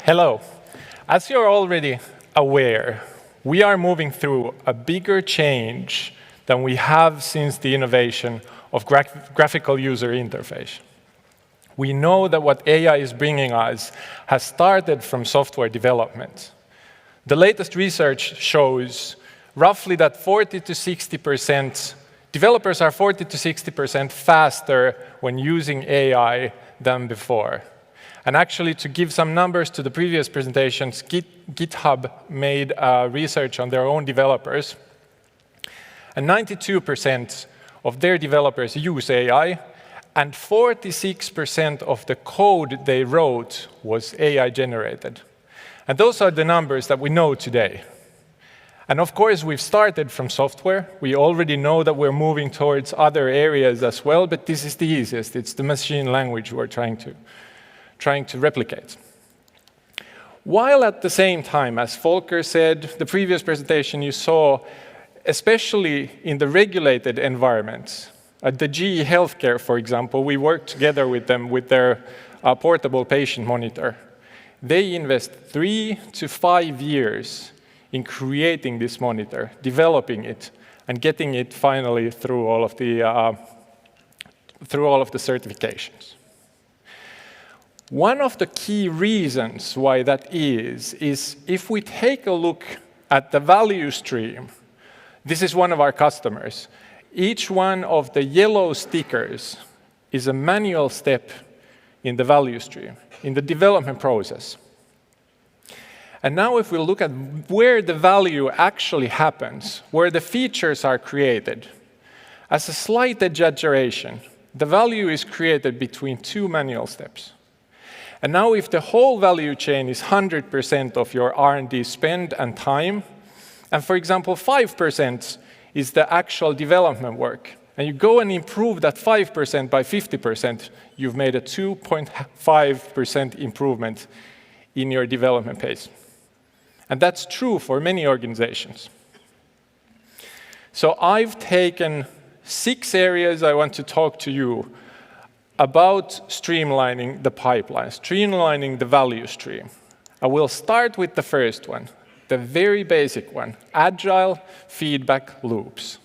Hello. As you're already aware, we are moving through a bigger change than we have since the innovation of graphical user interface. We know that what AI is bringing us has started from software development. The latest research shows roughly that 40 to 60% developers are 40 to 60% faster when using AI than before. And actually, to give some numbers to the previous presentations, GitHub made research on their own developers. And 92% of their developers use AI, and 46% of the code they wrote was AI generated. And those are the numbers that we know today. And of course, we've started from software. We already know that we're moving towards other areas as well, but this is the easiest. It's the machine language we're trying to replicate. While at the same time, as Volker said, the previous presentation you saw, especially in the regulated environments, at the GE Healthcare, for example, we worked together with them with their portable patient monitor. They invest 3 to 5 years in creating this monitor, developing it, and getting it finally through all of the certifications. One of the key reasons why that is if we take a look at the value stream, this is one of our customers. Each one of the yellow stickers is a manual step in the value stream, in the development process. And now if we look at where the value actually happens, where the features are created, as a slight exaggeration, the value is created between 2 manual steps. And now if the whole value chain is 100% of your R&D spend and time, and for example, 5% is the actual development work, and you go and improve that 5% by 50%, you've made a 2.5% improvement in your development pace. And that's true for many organizations. So I've taken 6 areas I want to talk to you about streamlining the pipeline, streamlining the value stream. I will start with the first one, the very basic one, agile feedback loops.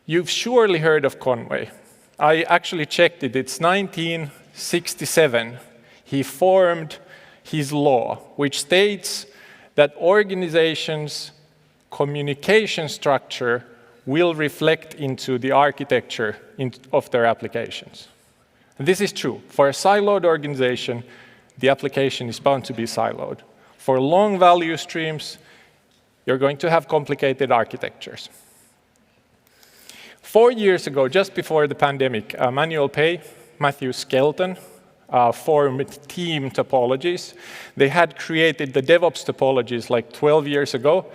You've surely heard of Conway. I actually checked it. It's 1967. He formed his law, which states that organizations' communication structure will reflect into the architecture of their applications. And this is true. For a siloed organization, the application is bound to be siloed. For long value streams, you're going to have complicated architectures. 4 years ago, just before the pandemic, Manual Pay, Matthew Skelton, formed team topologies. They had created the DevOps topologies like 12 years ago,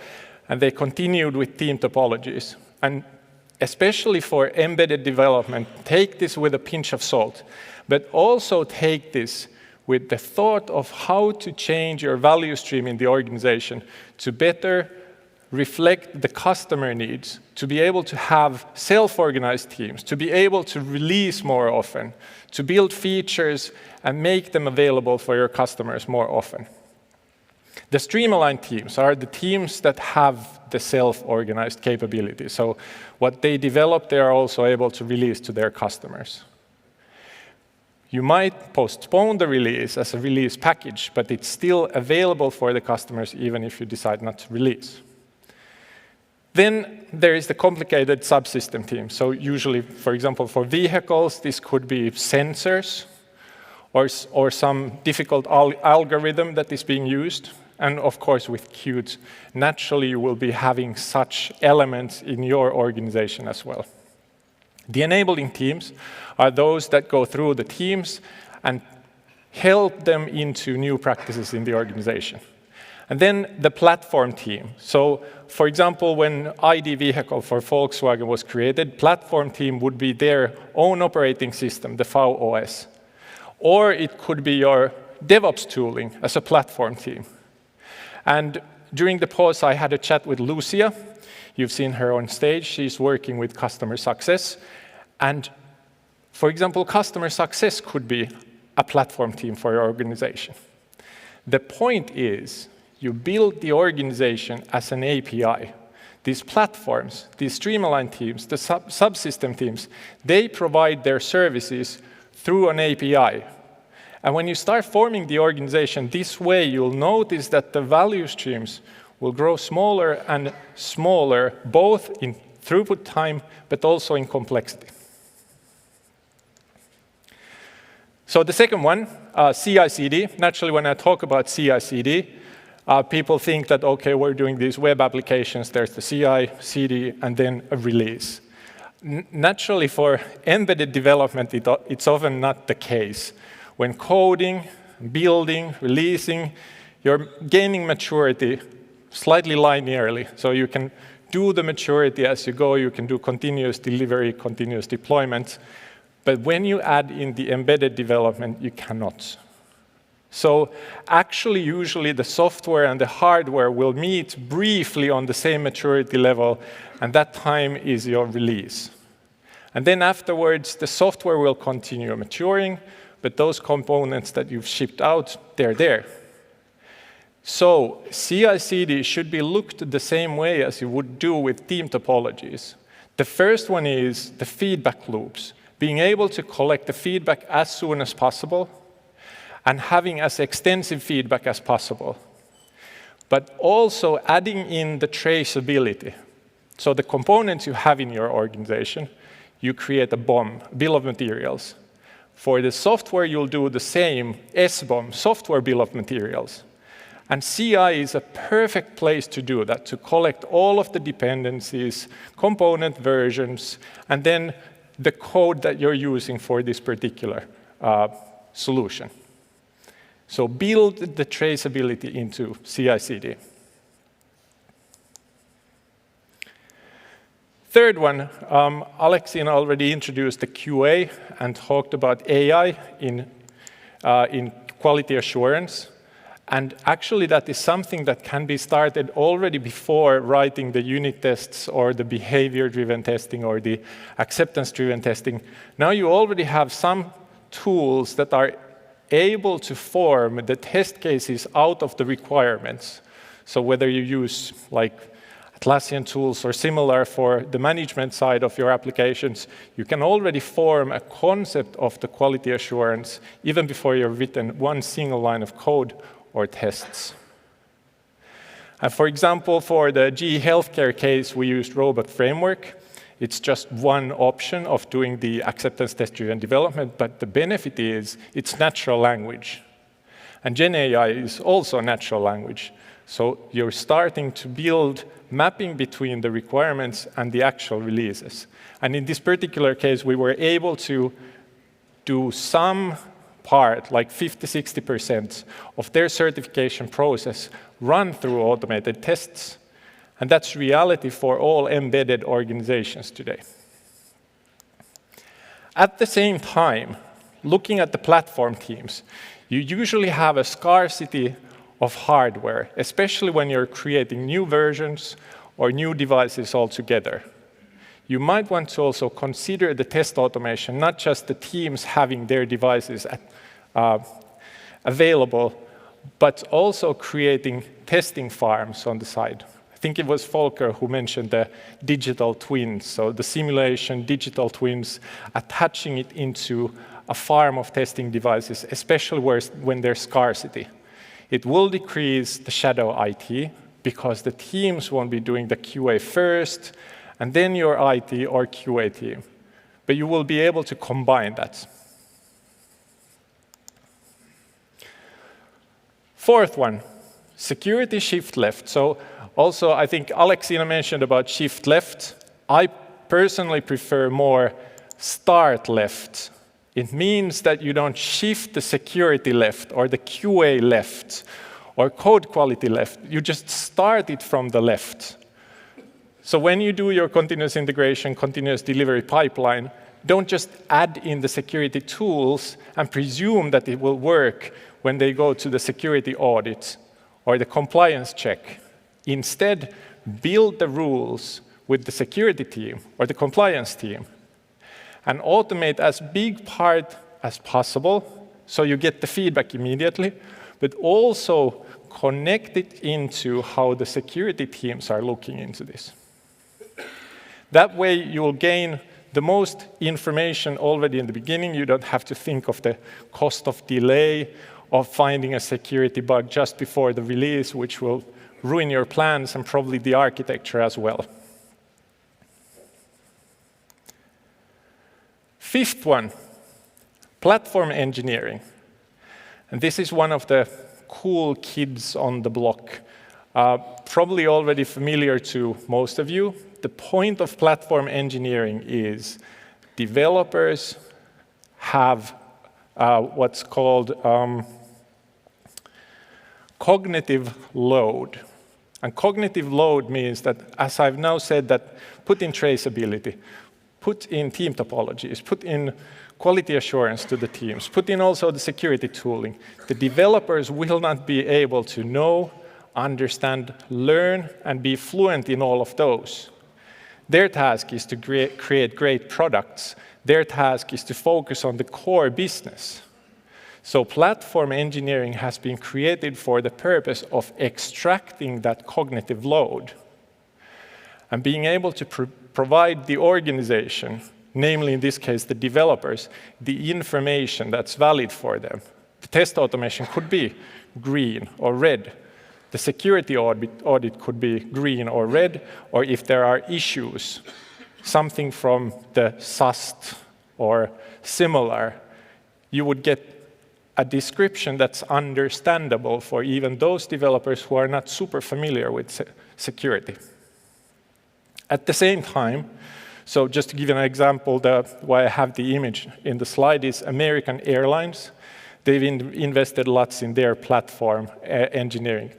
and they continued with team topologies. And especially for embedded development, take this with a pinch of salt, but also take this with the thought of how to change your value stream in the organization to better reflect the customer needs, to be able to have self-organized teams, to be able to release more often, to build features and make them available for your customers more often. The Streamline teams are the teams that have the self-organized capability. So what they develop, they are also able to release to their customers. You might postpone the release as a release package, but it's still available for the customers even if you decide not to release. Then there is the complicated subsystem team. So usually, for example, for vehicles, this could be sensors or some difficult algorithm that is being used. And of course, with Qt, naturally, you will be having such elements in your organization as well. The enabling teams are those that go through the teams and help them into new practices in the organization. And then the platform team. So, for example, when ID vehicle for Volkswagen was created, platform team would be their own operating system, the VOS. Or it could be your DevOps tooling as a platform team. And during the pause, I had a chat with Lucia. You've seen her on stage. She's working with customer success. And for example, customer success could be a platform team for your organization. The point is, you build the organization as an API. These platforms, these Streamline teams, the subsystem teams, they provide their services through an API. And when you start forming the organization this way, you'll notice that the value streams will grow smaller and smaller, both in throughput time, but also in complexity. So the second one, CI/CD. Naturally, when I talk about CI/CD, people think that, OK, we're doing these web applications. There's the CI, CD, and then a release. Naturally, for embedded development, it's often not the case. When coding, building, releasing, you're gaining maturity slightly linearly. So you can do the maturity as you go. You can do continuous delivery, continuous deployment. But when you add in the embedded development, you cannot. So actually, usually, the software and the hardware will meet briefly on the same maturity level, and that time is your release. And then afterwards, the software will continue maturing, but those components that you've shipped out, they're there. So CI/CD should be looked the same way as you would do with team topologies. The first one is the feedback loops, being able to collect the feedback as soon as possible and having as extensive feedback as possible. But also adding in the traceability. So the components you have in your organization, you create a BOM, bill of materials. For the software, you'll do the same, SBOM, software bill of materials. And CI is a perfect place to do that, to collect all of the dependencies, component versions, and then the code that you're using for this particular solution. So build the traceability into CI/CD. Third one, Alexina already introduced the QA and talked about AI in quality assurance. And actually, that is something that can be started already before writing the unit tests or the behavior-driven testing or the acceptance-driven testing. Now you already have some tools that are able to form the test cases out of the requirements. So whether you use like Atlassian tools or similar for the management side of your applications, you can already form a concept of the quality assurance even before you've written one single line of code or tests. And for example, for the GE Healthcare case, we used Robot Framework. It's just one option of doing the acceptance test-driven development, but the benefit is it's natural language. And GenAI is also natural language. So you're starting to build mapping between the requirements and the actual releases. And in this particular case, we were able to do some part, like 50–60% of their certification process run through automated tests. And that's reality for all embedded organizations today. At the same time, looking at the platform teams, you usually have a scarcity of hardware, especially when you're creating new versions or new devices altogether. You might want to also consider the test automation, not just the teams having their devices available, but also creating testing farms on the side. I think it was Volker who mentioned the digital twins, so the simulation, digital twins, attaching it into a farm of testing devices, especially when there's scarcity. It will decrease the shadow IT because the teams won't be doing the QA first, and then your IT or QA team. But you will be able to combine that. Fourth one, security shift left. So also, I think Alexina mentioned about shift left. I personally prefer more start left. It means that you don't shift the security left or the QA left or code quality left. You just start it from the left. So when you do your continuous integration, continuous delivery pipeline, don't just add in the security tools and presume that it will work when they go to the security audit or the compliance check. Instead, build the rules with the security team or the compliance team and automate as big part as possible so you get the feedback immediately, but also connect it into how the security teams are looking into this. That way, you will gain the most information already in the beginning. You don't have to think of the cost of delay of finding a security bug just before the release, which will ruin your plans and probably the architecture as well. Fifth one, platform engineering. And this is one of the cool kids on the block. Probably already familiar to most of you. The point of platform engineering is developers have what's called cognitive load. And cognitive load means that, as I've now said, that put in traceability, put in team topologies, put in quality assurance to the teams, put in also the security tooling. The developers will not be able to know, understand, learn, and be fluent in all of those. Their task is to create great products. Their task is to focus on the core business. So platform engineering has been created for the purpose of extracting that cognitive load and being able to provide the organization, namely in this case the developers, the information that's valid for them. The test automation could be green or red. The security audit could be green or red, or if there are issues, something from the SUST or similar, you would get a description that's understandable for even those developers who are not super familiar with security. At the same time, so just to give you an example, why I have the image in the slide is American Airlines. They've invested lots in their platform engineering,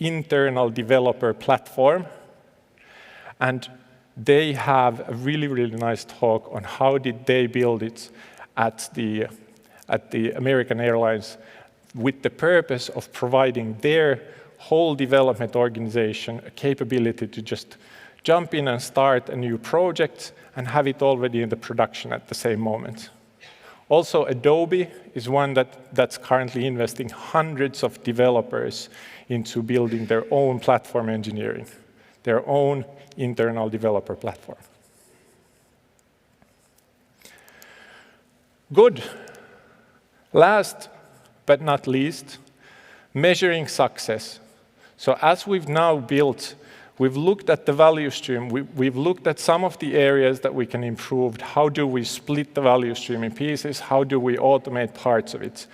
internal developer platform. And they have a really, really nice talk on how did they build it at the American Airlines with the purpose of providing their whole development organization a capability to just jump in and start a new project and have it already in the production at the same moment. Also, Adobe is one that's currently investing hundreds of developers into building their own platform engineering, their own internal developer platform. Good. Last but not least, measuring success. So as we've now built, we've looked at the value stream, we've looked at some of the areas that we can improve. How do we split the value stream in pieces? How do we automate parts of it?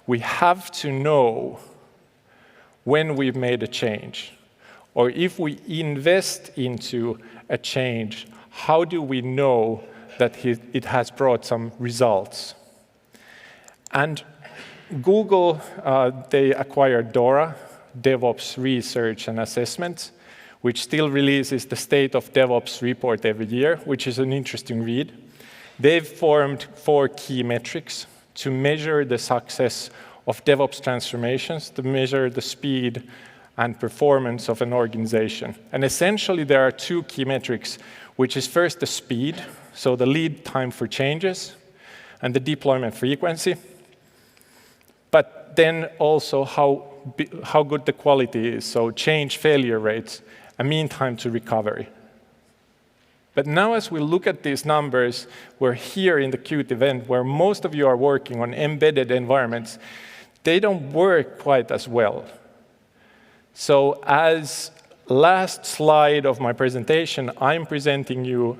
We have to know when we've made a change. Or if we invest into a change, how do we know that it has brought some results? And Google, they acquired DORA, DevOps Research and Assessment, which still releases the State of DevOps report every year, which is an interesting read. They've formed 4 key metrics to measure the success of DevOps transformations, to measure the speed and performance of an organization. And essentially, there are 2 key metrics, which is first the speed, so the lead time for changes, and the deployment frequency. But then also how good the quality is, so change failure rates, and mean time to recovery. But now as we look at these numbers, we're here in the Qt event where most of you are working on embedded environments. They don't work quite as well. So as last slide of my presentation, I'm presenting you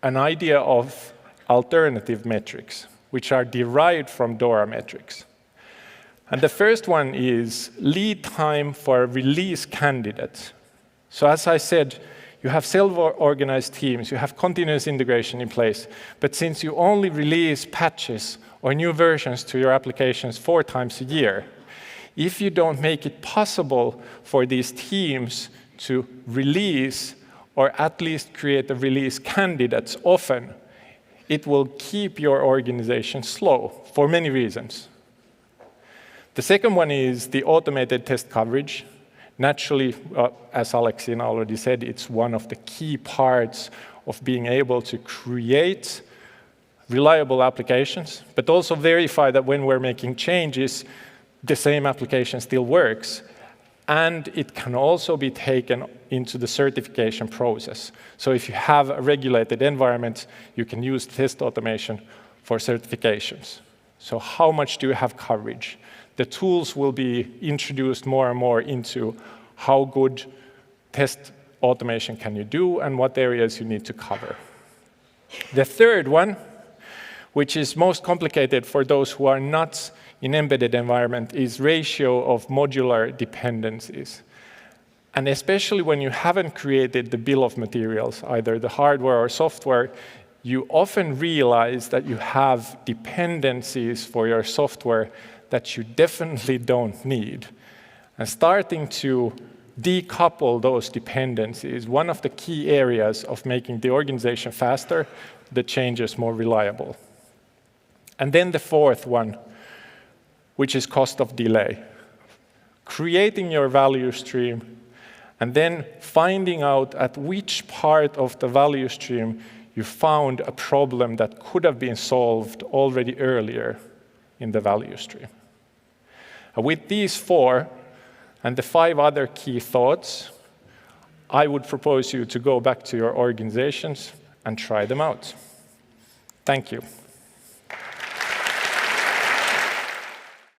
an idea of alternative metrics, which are derived from DORA metrics. And the first one is lead time for a release candidate. So as I said, you have self-organized teams, you have continuous integration in place, but since you only release patches or new versions to your applications 4 times a year, if you don't make it possible for these teams to release or at least create a release candidates often, it will keep your organization slow for many reasons. The second one is the automated test coverage. Naturally, as Alexina already said, it's one of the key parts of being able to create reliable applications, but also verify that when we're making changes, the same application still works. And it can also be taken into the certification process. So if you have a regulated environment, you can use test automation for certifications. So how much do you have coverage? The tools will be introduced more and more into how good test automation can you do and what areas you need to cover. The third one, which is most complicated for those who are not in embedded environment, is ratio of modular dependencies. And especially when you haven't created the bill of materials, either the hardware or software, you often realize that you have dependencies for your software that you definitely don't need. And starting to decouple those dependencies, one of the key areas of making the organization faster, the changes more reliable. And then the fourth one, which is cost of delay. Creating your value stream and then finding out at which part of the value stream you found a problem that could have been solved already earlier in the value stream. And with these 4 and the 5 other key thoughts, I would propose you to go back to your organizations and try them out. Thank you.